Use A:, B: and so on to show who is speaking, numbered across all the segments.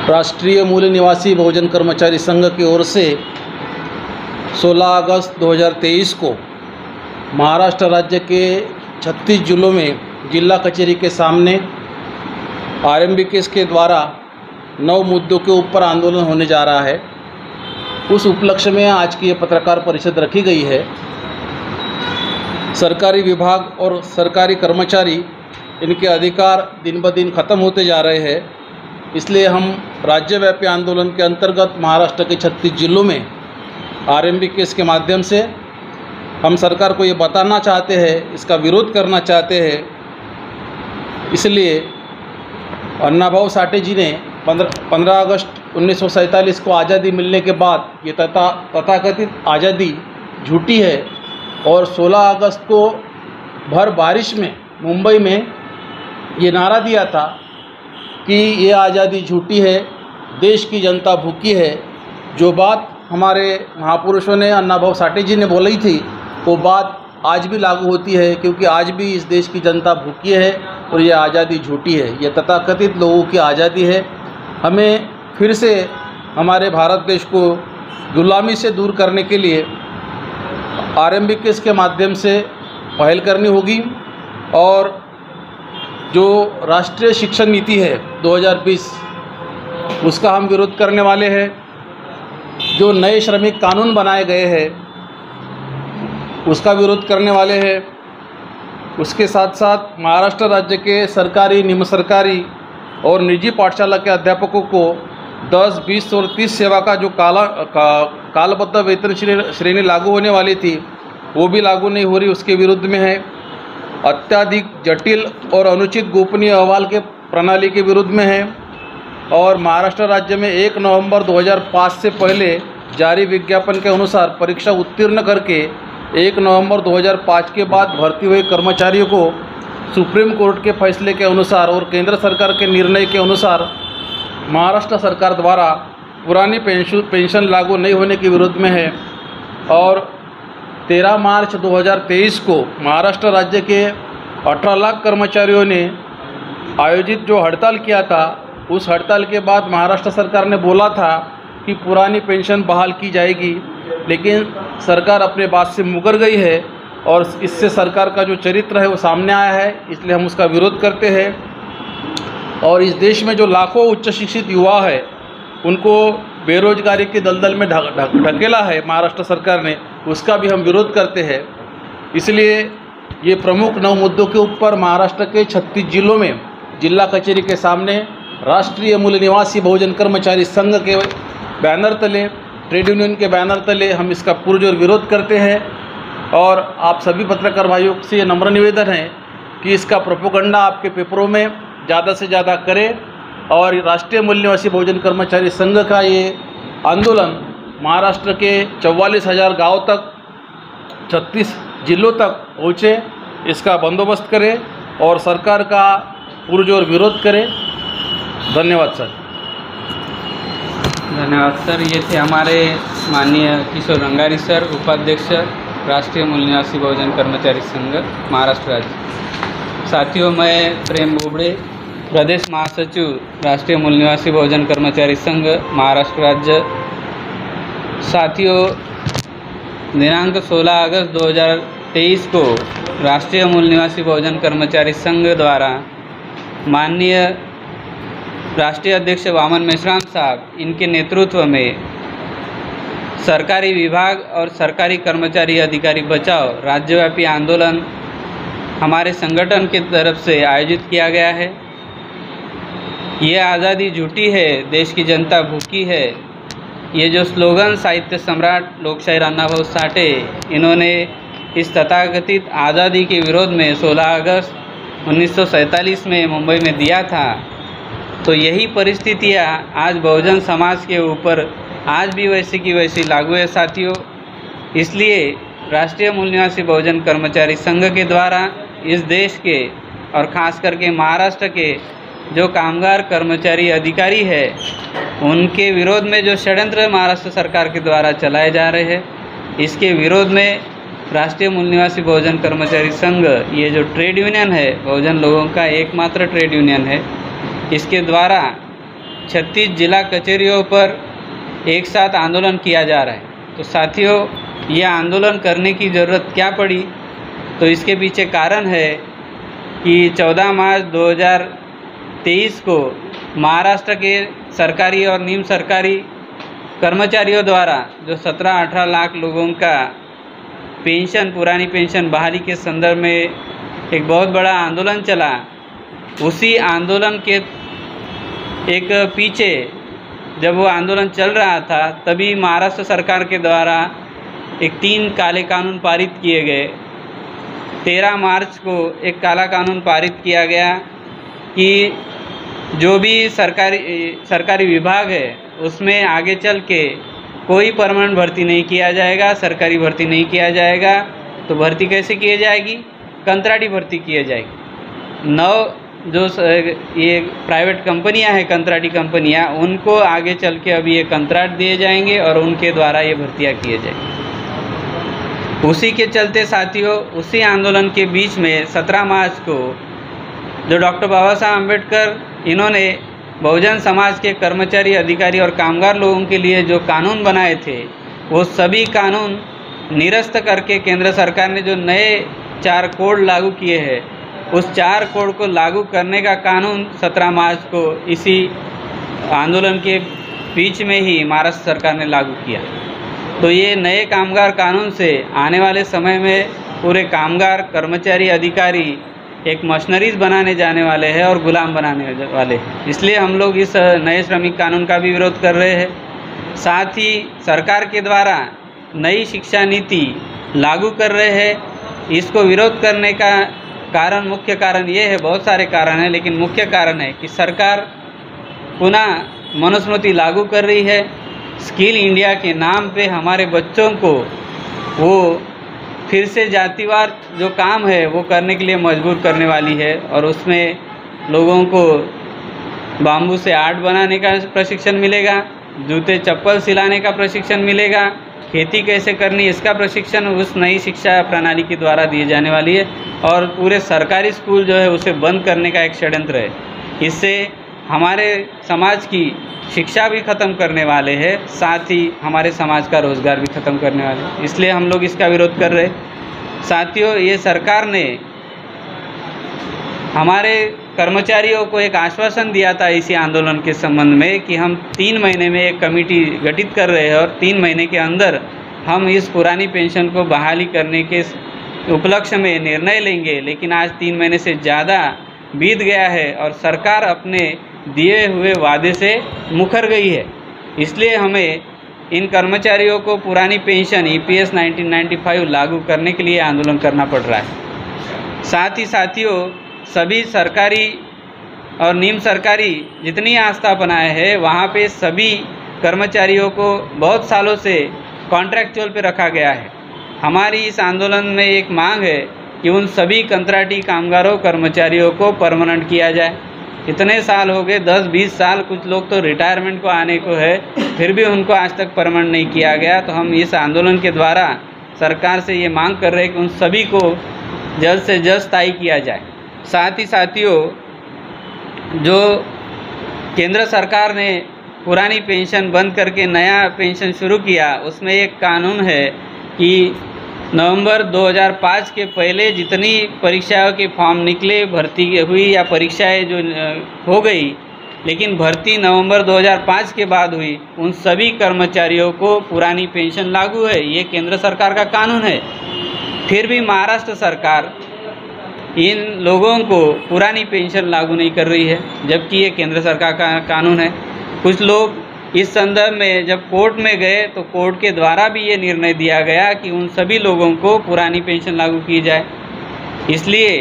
A: राष्ट्रीय मूल निवासी बहुजन कर्मचारी संघ की ओर से 16 अगस्त 2023 को महाराष्ट्र राज्य के 36 जिलों में जिला कचहरी के सामने आरएमबीकेएस के द्वारा 9 मुद्दों के ऊपर आंदोलन होने जा रहा है। उस उपलक्ष्य में आज की ये पत्रकार परिषद रखी गई है। सरकारी विभाग और सरकारी कर्मचारी इनके अधिकार दिन ब दिन ख़त्म होते जा रहे हैं। इसलिए हम राज्यव्यापी आंदोलन के अंतर्गत महाराष्ट्र के 36 जिलों में आरएमबीकेएस के माध्यम से हम सरकार को ये बताना चाहते हैं, इसका विरोध करना चाहते हैं। इसलिए अन्नाभाऊ साठे जी ने 15 अगस्त 1947 को आज़ादी मिलने के बाद ये तथाकथित आज़ादी झूठी है और 16 अगस्त को भर बारिश में मुंबई में ये नारा दिया था कि ये आज़ादी झूठी है, देश की जनता भूखी है। जो बात हमारे महापुरुषों ने अन्नाभाऊ साठे जी ने बोली थी वो बात आज भी लागू होती है, क्योंकि आज भी इस देश की जनता भूखी है और ये आज़ादी झूठी है। ये तथाकथित लोगों की आज़ादी है। हमें फिर से हमारे भारत देश को गुलामी से दूर करने के लिए आरएमबीकेएस के माध्यम से पहल करनी होगी और जो राष्ट्रीय शिक्षण नीति है 2020 उसका हम विरोध करने वाले हैं। जो नए श्रमिक कानून बनाए गए हैं उसका विरोध करने वाले हैं। उसके साथ साथ महाराष्ट्र राज्य के सरकारी, निम्न सरकारी और निजी पाठशाला के अध्यापकों को 10, 20 और 30 सेवा का जो कालबद्ध वेतन श्रेणी लागू होने वाली थी वो भी लागू नहीं हो रही, उसके विरुद्ध में है। अत्यधिक जटिल और अनुचित गोपनीय अहवाल के प्रणाली के विरुद्ध में है और महाराष्ट्र राज्य में 1 नवंबर 2005 से पहले जारी विज्ञापन के अनुसार परीक्षा उत्तीर्ण करके 1 नवंबर 2005 के बाद भर्ती हुए कर्मचारियों को सुप्रीम कोर्ट के फैसले के अनुसार और केंद्र सरकार के निर्णय के अनुसार महाराष्ट्र सरकार द्वारा पुरानी पेंशन लागू नहीं होने के विरोध में है। और 13 मार्च 2023 को महाराष्ट्र राज्य के 18 लाख कर्मचारियों ने आयोजित जो हड़ताल किया था, उस हड़ताल के बाद महाराष्ट्र सरकार ने बोला था कि पुरानी पेंशन बहाल की जाएगी, लेकिन सरकार अपने बात से मुकर गई है और इससे सरकार का जो चरित्र है वो सामने आया है। इसलिए हम उसका विरोध करते हैं और इस देश में जो लाखों उच्च शिक्षित युवा है उनको बेरोजगारी के दलदल में ढकेला है महाराष्ट्र सरकार ने, उसका भी हम विरोध करते हैं। इसलिए ये प्रमुख 9 मुद्दों के ऊपर महाराष्ट्र के 36 जिलों में जिला कचहरी के सामने राष्ट्रीय मूल निवासी बहुजन कर्मचारी संघ के बैनर तले, ट्रेड यूनियन के बैनर तले हम इसका पुरजोर विरोध करते हैं। और आप सभी पत्रकार भाइयों से ये नम्र निवेदन है कि इसका प्रोपेगेंडा आपके पेपरों में ज़्यादा से ज़्यादा करें और राष्ट्रीय मूल निवासी बहुजन कर्मचारी संघ का ये आंदोलन महाराष्ट्र के 44,000 गाँव तक, 36 जिलों तक पहुँचे, इसका बंदोबस्त करें और सरकार का पुरजोर विरोध करें। धन्यवाद सर।
B: धन्यवाद सर। ये थे हमारे माननीय किशोर रंगारी सर, उपाध्यक्ष राष्ट्रीय मूल निवासी बहुजन कर्मचारी संघ महाराष्ट्र राज्य। साथियों, मैं प्रेम बोबड़े, प्रदेश महासचिव राष्ट्रीय मूल निवासी बहुजन कर्मचारी संघ महाराष्ट्र राज्य। साथियों, दिनांक 16 अगस्त 2023 को राष्ट्रीय मूल निवासी बहुजन कर्मचारी संघ द्वारा माननीय राष्ट्रीय अध्यक्ष वामन मेश्राम साहब इनके नेतृत्व में सरकारी विभाग और सरकारी कर्मचारी अधिकारी बचाओ राज्यव्यापी आंदोलन हमारे संगठन की तरफ से आयोजित किया गया है। ये आज़ादी झूठी है, देश की जनता भूखी है, ये जो स्लोगन साहित्य सम्राट लोकशाहीर अन्नाभाऊ साठे इन्होंने इस तथाकथित आज़ादी के विरोध में 16 अगस्त 1947 में मुंबई में दिया था, तो यही परिस्थितियाँ आज बहुजन समाज के ऊपर आज भी वैसी की वैसी लागू है साथियों। इसलिए राष्ट्रीय मूल निवासी बहुजन कर्मचारी संघ के द्वारा इस देश के और ख़ास करके महाराष्ट्र के जो कामगार कर्मचारी अधिकारी है उनके विरोध में जो षड्यंत्र महाराष्ट्र सरकार के द्वारा चलाए जा रहे हैं, इसके विरोध में राष्ट्रीय मूल निवासी बहुजन कर्मचारी संघ, ये जो ट्रेड यूनियन है, बहुजन लोगों का एकमात्र ट्रेड यूनियन है, इसके द्वारा 36 जिला कचहरियों पर एक साथ आंदोलन किया जा रहा है। तो साथियों, ये आंदोलन करने की ज़रूरत क्या पड़ी? तो इसके पीछे कारण है कि 14 मार्च 2023 को महाराष्ट्र के सरकारी और निम्न सरकारी कर्मचारियों द्वारा जो 17-18 लाख लोगों का पेंशन, पुरानी पेंशन बहाली के संदर्भ में एक बहुत बड़ा आंदोलन चला। उसी आंदोलन के एक पीछे जब वो आंदोलन चल रहा था, तभी महाराष्ट्र सरकार के द्वारा एक 3 काले कानून पारित किए गए। 13 मार्च को एक काला कानून पारित किया गया कि जो भी सरकारी विभाग है उसमें आगे चल के कोई परमानेंट भर्ती नहीं किया जाएगा, सरकारी भर्ती नहीं किया जाएगा। तो भर्ती कैसे की जाएगी? कंत्राटी भर्ती की जाएगी। जो ये प्राइवेट कंपनियां हैं, कंत्राटी कंपनियां, उनको आगे चल के अभी ये कंत्राट दिए जाएंगे और उनके द्वारा ये भर्तियां किए जाएंगे। उसी के चलते साथियों, उसी आंदोलन के बीच में 17 मार्च को जो डॉक्टर बाबा साहब अम्बेडकर इन्होंने बहुजन समाज के कर्मचारी, अधिकारी और कामगार लोगों के लिए जो कानून बनाए थे, वो सभी कानून निरस्त करके केंद्र सरकार ने जो नए 4 कोड लागू किए हैं, उस 4 कोड को लागू करने का कानून 17 मार्च को इसी आंदोलन के बीच में ही महाराष्ट्र सरकार ने लागू किया। तो ये नए कामगार कानून से आने वाले समय में पूरे कामगार, कर्मचारी, अधिकारी एक मशीनरीज बनाने जाने वाले हैं और गुलाम बनाने वाले हैं। इसलिए हम लोग इस नए श्रमिक कानून का भी विरोध कर रहे हैं। साथ ही सरकार के द्वारा नई शिक्षा नीति लागू कर रहे हैं। इसको विरोध करने का मुख्य कारण ये है, बहुत सारे कारण हैं, लेकिन मुख्य कारण है कि सरकार पुनः मनुस्मृति लागू कर रही है। स्किल इंडिया के नाम पे हमारे बच्चों को वो फिर से जातिवाद जो काम है वो करने के लिए मजबूर करने वाली है, और उसमें लोगों को बाम्बू से आर्ट बनाने का प्रशिक्षण मिलेगा, जूते चप्पल सिलाने का प्रशिक्षण मिलेगा, खेती कैसे करनी इसका प्रशिक्षण उस नई शिक्षा प्रणाली के द्वारा दिए जाने वाली है, और पूरे सरकारी स्कूल जो है उसे बंद करने का एक षड्यंत्र है। इससे हमारे समाज की शिक्षा भी ख़त्म करने वाले हैं, साथ ही हमारे समाज का रोज़गार भी ख़त्म करने वाले हैं। इसलिए हम लोग इसका विरोध कर रहे हैं। साथियों, ये सरकार ने हमारे कर्मचारियों को एक आश्वासन दिया था इसी आंदोलन के संबंध में कि हम 3 महीने में एक कमेटी गठित कर रहे हैं और 3 महीने के अंदर हम इस पुरानी पेंशन को बहाली करने के उपलक्ष्य में निर्णय लेंगे। लेकिन आज 3 महीने से ज़्यादा बीत गया है और सरकार अपने दिए हुए वादे से मुकर गई है। इसलिए हमें इन कर्मचारियों को पुरानी पेंशन EPS 1995 लागू करने के लिए आंदोलन करना पड़ रहा है। साथ ही साथियों, सभी सरकारी और निम्न सरकारी जितनी आस्थापनाएं हैं, वहाँ पे सभी कर्मचारियों को बहुत सालों से कॉन्ट्रैक्चुअल पे रखा गया है। हमारी इस आंदोलन में एक मांग है कि उन सभी कंत्राटी कामगारों, कर्मचारियों को परमानेंट किया जाए। इतने साल हो गए, 10-20 साल, कुछ लोग तो रिटायरमेंट को आने को है, फिर भी उनको आज तक परमानेंट नहीं किया गया। तो हम इस आंदोलन के द्वारा सरकार से ये मांग कर रहे हैं कि उन सभी को जल्द से जल्द स्थायी किया जाए। साथ ही साथियों, जो केंद्र सरकार ने पुरानी पेंशन बंद करके नया पेंशन शुरू किया, उसमें एक कानून है कि नवंबर 2005 के पहले जितनी परीक्षाओं के फॉर्म निकले, भर्ती हुई या परीक्षाएं जो हो गई, लेकिन भर्ती नवंबर 2005 के बाद हुई, उन सभी कर्मचारियों को पुरानी पेंशन लागू है। ये केंद्र सरकार का कानून है। फिर भी महाराष्ट्र सरकार इन लोगों को पुरानी पेंशन लागू नहीं कर रही है, जबकि ये केंद्र सरकार का कानून है। कुछ लोग इस संदर्भ में जब कोर्ट में गए तो कोर्ट के द्वारा भी ये निर्णय दिया गया कि उन सभी लोगों को पुरानी पेंशन लागू की जाए। इसलिए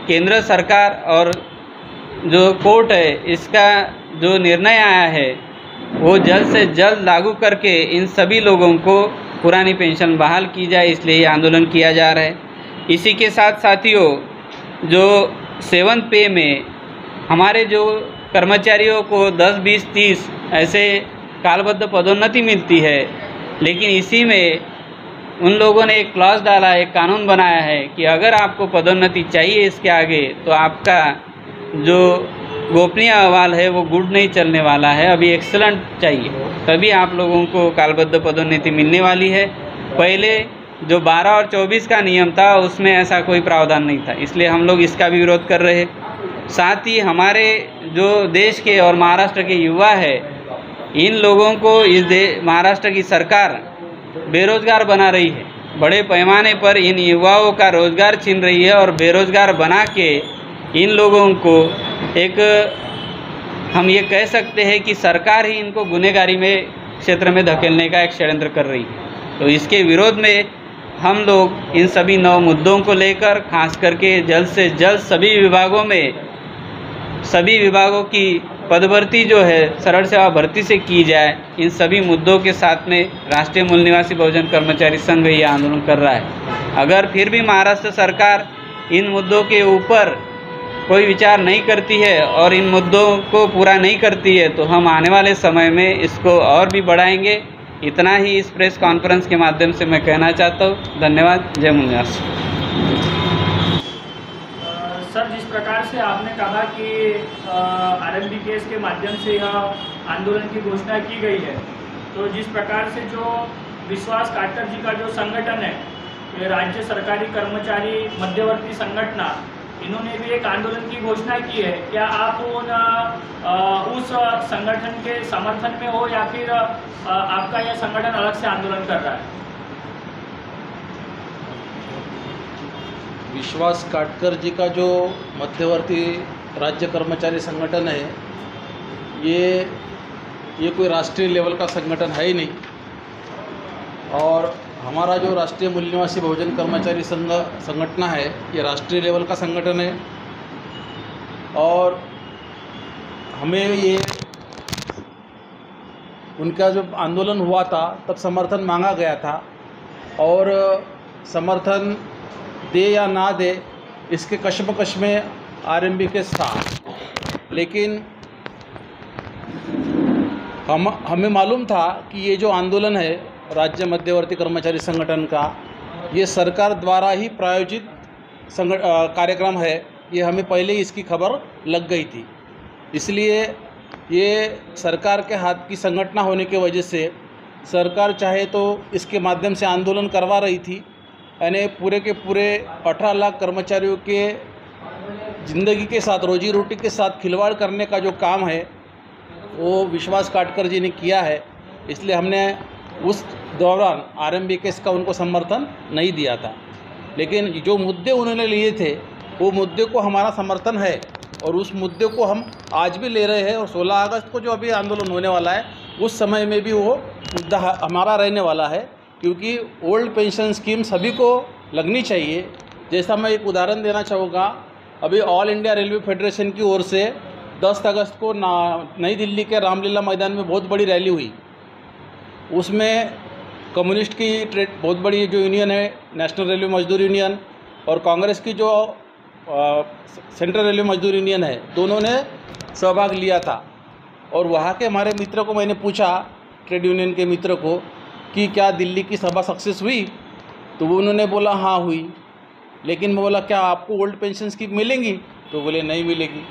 B: केंद्र सरकार और जो कोर्ट है, इसका जो निर्णय आया है वो जल्द से जल्द लागू करके इन सभी लोगों को पुरानी पेंशन बहाल की जाए, इसलिए ये आंदोलन किया जा रहा है। इसी के साथ साथियों, जो 7th पे में हमारे जो कर्मचारियों को 10, 20, 30 ऐसे कालबद्ध पदोन्नति मिलती है, लेकिन इसी में उन लोगों ने एक क्लॉज डाला है, एक कानून बनाया है कि अगर आपको पदोन्नति चाहिए इसके आगे, तो आपका जो गोपनीय अहवाल है वो गुड नहीं चलने वाला है, अभी एक्सलेंट चाहिए, तभी आप लोगों को कालबद्ध पदोन्नति मिलने वाली है। पहले जो 12 और 24 का नियम था उसमें ऐसा कोई प्रावधान नहीं था, इसलिए हम लोग इसका भी विरोध कर रहे हैं। साथ ही हमारे जो देश के और महाराष्ट्र के युवा है, इन लोगों को महाराष्ट्र की सरकार बेरोजगार बना रही है, बड़े पैमाने पर इन युवाओं का रोजगार छीन रही है और बेरोजगार बना के इन लोगों को एक हम ये कह सकते हैं कि सरकार ही इनको गुनहगारी में क्षेत्र में धकेलने का एक षड्यंत्र कर रही है। तो इसके विरोध में हम लोग इन सभी 9 मुद्दों को लेकर खास करके जल्द से जल्द सभी विभागों की पदभर्ती जो है सरल सेवा भर्ती से की जाए, इन सभी मुद्दों के साथ में राष्ट्रीय मूल निवासी बहुजन कर्मचारी संघ ये आंदोलन कर रहा है। अगर फिर भी महाराष्ट्र सरकार इन मुद्दों के ऊपर कोई विचार नहीं करती है और इन मुद्दों को पूरा नहीं करती है तो हम आने वाले समय में इसको और भी बढ़ाएंगे। इतना ही इस प्रेस कॉन्फ्रेंस के माध्यम से मैं कहना चाहता हूँ। धन्यवाद। जय मूल निवासी।
C: सर, जिस प्रकार से आपने कहा कि RMBKS के माध्यम से यह आंदोलन की घोषणा की गई है, तो जिस प्रकार से जो विश्वास काटकर जी का जो संगठन है, राज्य सरकारी कर्मचारी मध्यवर्ती संगठना, इन्होंने भी एक आंदोलन की घोषणा की है। क्या आप उस संगठन के समर्थन में हो या फिर आपका यह संगठन अलग से आंदोलन कर रहा है?
A: विश्वास काटकर जी का जो मध्यवर्ती राज्य कर्मचारी संगठन है, ये कोई राष्ट्रीय लेवल का संगठन है ही नहीं। और हमारा जो राष्ट्रीय मूल निवासी बहुजन कर्मचारी संगठन है, ये राष्ट्रीय लेवल का संगठन है और हमें ये उनका जब आंदोलन हुआ था तब समर्थन मांगा गया था और समर्थन दे या ना दे इसके कशमकश में RMBKS था। लेकिन हमें मालूम था कि ये जो आंदोलन है राज्य मध्यवर्ती कर्मचारी संगठन का, ये सरकार द्वारा ही प्रायोजित कार्यक्रम है, ये हमें पहले ही इसकी खबर लग गई थी। इसलिए ये सरकार के हाथ की संगठन होने की वजह से सरकार चाहे तो इसके माध्यम से आंदोलन करवा रही थी, यानी पूरे के पूरे 18 लाख कर्मचारियों के ज़िंदगी के साथ, रोजी रोटी के साथ खिलवाड़ करने का जो काम है वो विश्वास काटकर जी ने किया है। इसलिए हमने उस दौरान RMBKS का उनको समर्थन नहीं दिया था। लेकिन जो मुद्दे उन्होंने लिए थे वो मुद्दे को हमारा समर्थन है और उस मुद्दे को हम आज भी ले रहे हैं और 16 अगस्त को जो अभी आंदोलन होने वाला है उस समय में भी वो मुद्दा हमारा रहने वाला है, क्योंकि ओल्ड पेंशन स्कीम सभी को लगनी चाहिए। जैसा मैं एक उदाहरण देना चाहूँगा, अभी ऑल इंडिया रेलवे फेडरेशन की ओर से 10 अगस्त को नई दिल्ली के रामलीला मैदान में बहुत बड़ी रैली हुई। उसमें कम्युनिस्ट की बहुत बड़ी जो यूनियन है, नेशनल रेलवे मजदूर यूनियन, और कांग्रेस की जो सेंट्रल रेलवे मजदूर यूनियन है, दोनों ने सहभाग लिया था। और वहाँ के हमारे मित्र को मैंने पूछा, ट्रेड यूनियन के मित्र को, कि क्या दिल्ली की सभा सक्सेस हुई? तो वो उन्होंने बोला हाँ हुई। लेकिन मैं बोला क्या आपको ओल्ड पेंशन स्कीम मिलेंगी? तो बोले नहीं मिलेगी।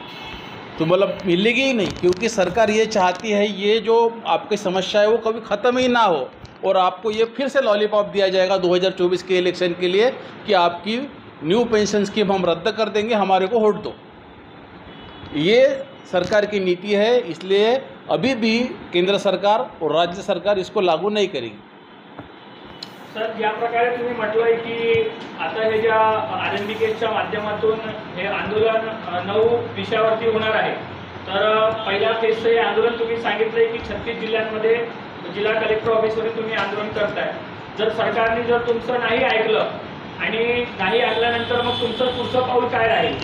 A: तो बोला मिलेगी ही नहीं, क्योंकि सरकार ये चाहती है ये जो आपकी समस्या है वो कभी ख़त्म ही ना हो और आपको ये फिर से लॉलीपॉप दिया जाएगा 2024 के इलेक्शन के लिए कि आपकी न्यू पेंशन स्कीम हम रद्द कर देंगे, हमारे को वोट दो। ये सरकार की नीति है, इसलिए अभी भी केंद्र सरकार और राज्य सरकार इसको लागू नहीं करेगी।
C: सर, ज्या प्रकारे तुम्ही म्हटलंय की आता हे ज्या RMBKSच्या माध्यमातून हे आंदोलन 9 विषयावरती होणार आहे, तर पहिल्या फेजचं हे आंदोलन तुम्ही सांगितलंय की 36 जिल्ह्यांमध्ये जिल्हा कलेक्टर ऑफिसवर तुम्ही आंदोलन करताय। जर सरकारने जर तुमचं नाही ऐकलं आणि नाही ऐकल्यानंतर मग तुमचं पुढचं पाऊल काय राहील?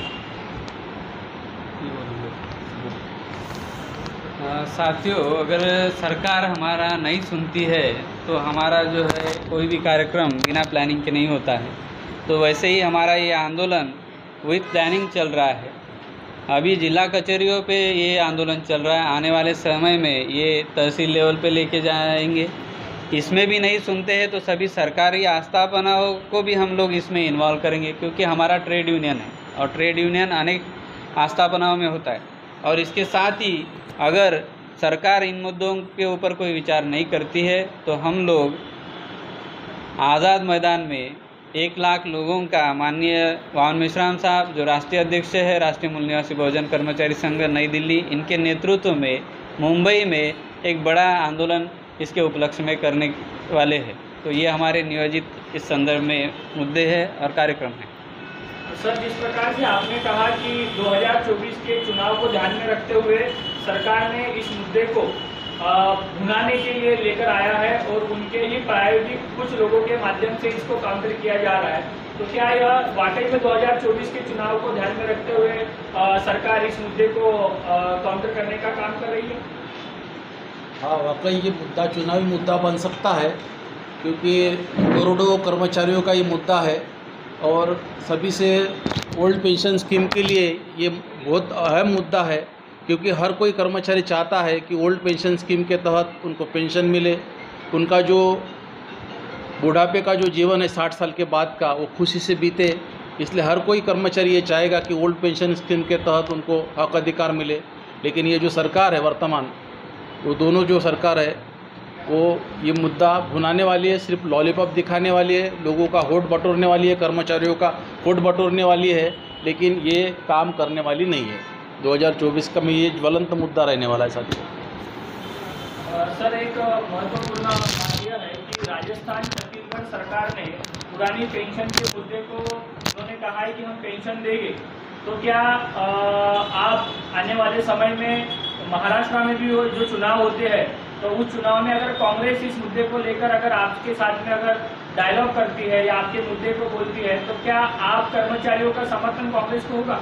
B: साथियों, अगर सरकार हमारा नहीं सुनती है तो हमारा जो है कोई भी कार्यक्रम बिना प्लानिंग के नहीं होता है। तो वैसे ही हमारा ये आंदोलन विथ प्लानिंग चल रहा है। अभी जिला कचहरियों पे ये आंदोलन चल रहा है, आने वाले समय में ये तहसील लेवल पे लेके जाएंगे। इसमें भी नहीं सुनते हैं तो सभी सरकारी आस्थापनाओं को भी हम लोग इसमें इन्वॉल्व करेंगे, क्योंकि हमारा ट्रेड यूनियन है और ट्रेड यूनियन अनेक आस्थापनाओं में होता है। और इसके साथ ही अगर सरकार इन मुद्दों के ऊपर कोई विचार नहीं करती है तो हम लोग आज़ाद मैदान में 1 लाख लोगों का माननीय वावन मेश्राम साहब जो राष्ट्रीय अध्यक्ष है राष्ट्रीय मूल निवासी बहुजन कर्मचारी संघ नई दिल्ली, इनके नेतृत्व में मुंबई में एक बड़ा आंदोलन इसके उपलक्ष्य में करने वाले हैं। तो ये हमारे नियोजित इस संदर्भ में मुद्दे हैं और कार्यक्रम हैं।
C: सर, जिस प्रकार से आपने कहा कि 2024 के चुनाव को ध्यान में रखते हुए सरकार ने इस मुद्दे को भुनाने के लिए लेकर आया है और उनके ही प्रायोगिक कुछ लोगों के माध्यम से इसको काउंटर किया जा रहा है, तो क्या यह वाकई में 2024 के चुनाव को ध्यान में रखते हुए सरकार इस मुद्दे को काउंटर करने का काम कर रही है?
A: हाँ, वाकई ये मुद्दा चुनावी मुद्दा बन सकता है, क्योंकि करोड़ों कर्मचारियों का ये मुद्दा है और सभी से ओल्ड पेंशन स्कीम के लिए ये बहुत अहम मुद्दा है, क्योंकि हर कोई कर्मचारी चाहता है कि ओल्ड पेंशन स्कीम के तहत उनको पेंशन मिले, उनका जो बुढ़ापे का जो जीवन है 60 साल के बाद का वो खुशी से बीते। इसलिए हर कोई कर्मचारी ये चाहेगा कि ओल्ड पेंशन स्कीम के तहत उनको हक अधिकार मिले। लेकिन ये जो सरकार है वर्तमान, वो दोनों जो सरकार है वो ये मुद्दा भुनाने वाली है, सिर्फ लॉलीपॉप दिखाने वाली है, लोगों का होठ बटोरने वाली है, कर्मचारियों का होठ बटोरने वाली है, लेकिन ये काम करने वाली नहीं है। 2024 का में ये ज्वलंत मुद्दा रहने वाला है साथियों।
C: सर, एक महत्वपूर्ण बात यह है कि राजस्थान छत्तीसगढ़ सरकार ने पुरानी पेंशन के मुद्दे को उन्होंने कहा है कि हम पेंशन देंगे, तो क्या आप आने वाले समय में महाराष्ट्र में भी जो चुनाव होते हैं तो उस चुनाव में अगर कांग्रेस इस मुद्दे को लेकर अगर आपके साथ में अगर डायलॉग करती है या आपके मुद्दे को बोलती है, तो क्या आप कर्मचारियों का समर्थन कांग्रेस को होगा?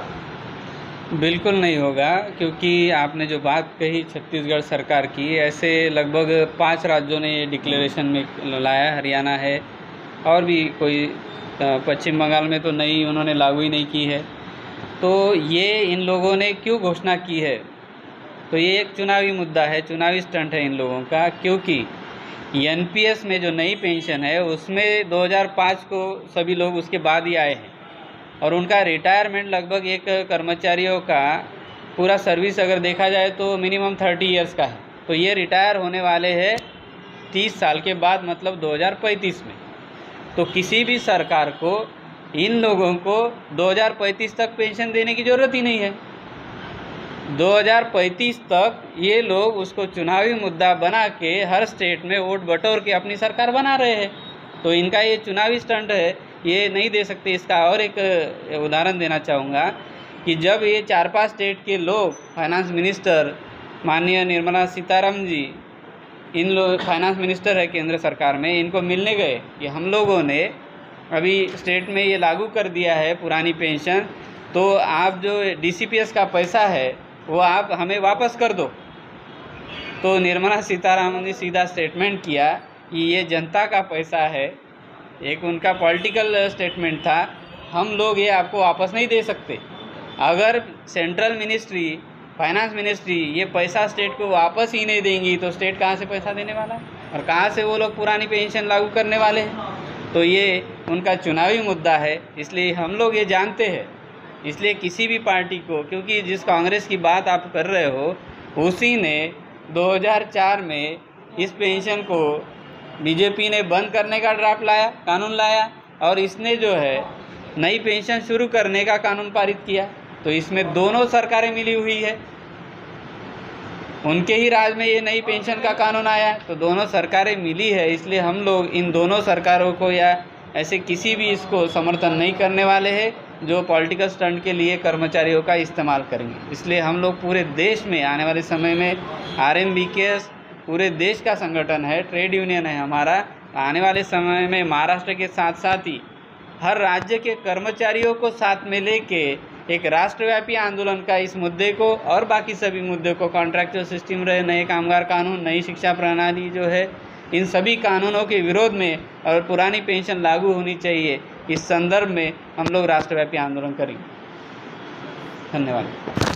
B: बिल्कुल नहीं होगा, क्योंकि आपने जो बात कही छत्तीसगढ़ सरकार की, ऐसे लगभग 5 राज्यों ने ये डिक्लेरेशन में लाया। हरियाणा है और भी कोई, पश्चिम बंगाल में तो नहीं, उन्होंने लागू ही नहीं की है। तो ये इन लोगों ने क्यों घोषणा की है? तो ये एक चुनावी मुद्दा है, चुनावी स्टंट है इन लोगों का, क्योंकि एनपीएस में जो नई पेंशन है उसमें 2005 को सभी लोग उसके बाद ही आए हैं और उनका रिटायरमेंट लगभग एक कर्मचारियों का पूरा सर्विस अगर देखा जाए तो मिनिमम 30 इयर्स का है। तो ये रिटायर होने वाले हैं 30 साल के बाद, मतलब 2035 में। तो किसी भी सरकार को इन लोगों को 2035 तक पेंशन देने की ज़रूरत ही नहीं है। 2035 तक ये लोग उसको चुनावी मुद्दा बना के हर स्टेट में वोट बटोर के अपनी सरकार बना रहे हैं। तो इनका ये चुनावी स्टंट है, ये नहीं दे सकते। इसका और एक उदाहरण देना चाहूँगा कि जब ये 4-5 स्टेट के लोग फाइनेंस मिनिस्टर माननीय निर्मला सीतारमण जी, इन लोग फाइनेंस मिनिस्टर है केंद्र सरकार में, इनको मिलने गए कि हम लोगों ने अभी स्टेट में ये लागू कर दिया है पुरानी पेंशन, तो आप जो डीसीपीएस का पैसा है वो आप हमें वापस कर दो। तो निर्मला सीतारमण जी सीधा स्टेटमेंट किया कि ये जनता का पैसा है, एक उनका पॉलिटिकल स्टेटमेंट था, हम लोग ये आपको वापस नहीं दे सकते। अगर सेंट्रल मिनिस्ट्री, फाइनेंस मिनिस्ट्री ये पैसा स्टेट को वापस ही नहीं देंगी तो स्टेट कहाँ से पैसा देने वाला है और कहाँ से वो लोग पुरानी पेंशन लागू करने वाले हैं? तो ये उनका चुनावी मुद्दा है, इसलिए हम लोग ये जानते हैं। इसलिए किसी भी पार्टी को, क्योंकि जिस कांग्रेस की बात आप कर रहे हो उसी ने 2004 में इस पेंशन को बीजेपी ने बंद करने का ड्राफ्ट लाया, कानून लाया, और इसने जो है नई पेंशन शुरू करने का कानून पारित किया। तो इसमें दोनों सरकारें मिली हुई है, उनके ही राज में ये नई पेंशन का कानून आया, तो दोनों सरकारें मिली है। इसलिए हम लोग इन दोनों सरकारों को या ऐसे किसी भी इसको समर्थन नहीं करने वाले हैं जो पॉलिटिकल स्टंट के लिए कर्मचारियों का इस्तेमाल करेंगे। इसलिए हम लोग पूरे देश में आने वाले समय में RMBKS पूरे देश का संगठन है, ट्रेड यूनियन है हमारा। आने वाले समय में महाराष्ट्र के साथ साथ ही हर राज्य के कर्मचारियों को साथ में लेके एक राष्ट्रव्यापी आंदोलन का इस मुद्दे को और बाकी सभी मुद्दों को, कॉन्ट्रैक्चुअल सिस्टम रहे, नए कामगार कानून, नई शिक्षा प्रणाली जो है, इन सभी कानूनों के विरोध में और पुरानी पेंशन लागू होनी चाहिए, इस संदर्भ में हम लोग राष्ट्रव्यापी आंदोलन करेंगे। धन्यवाद।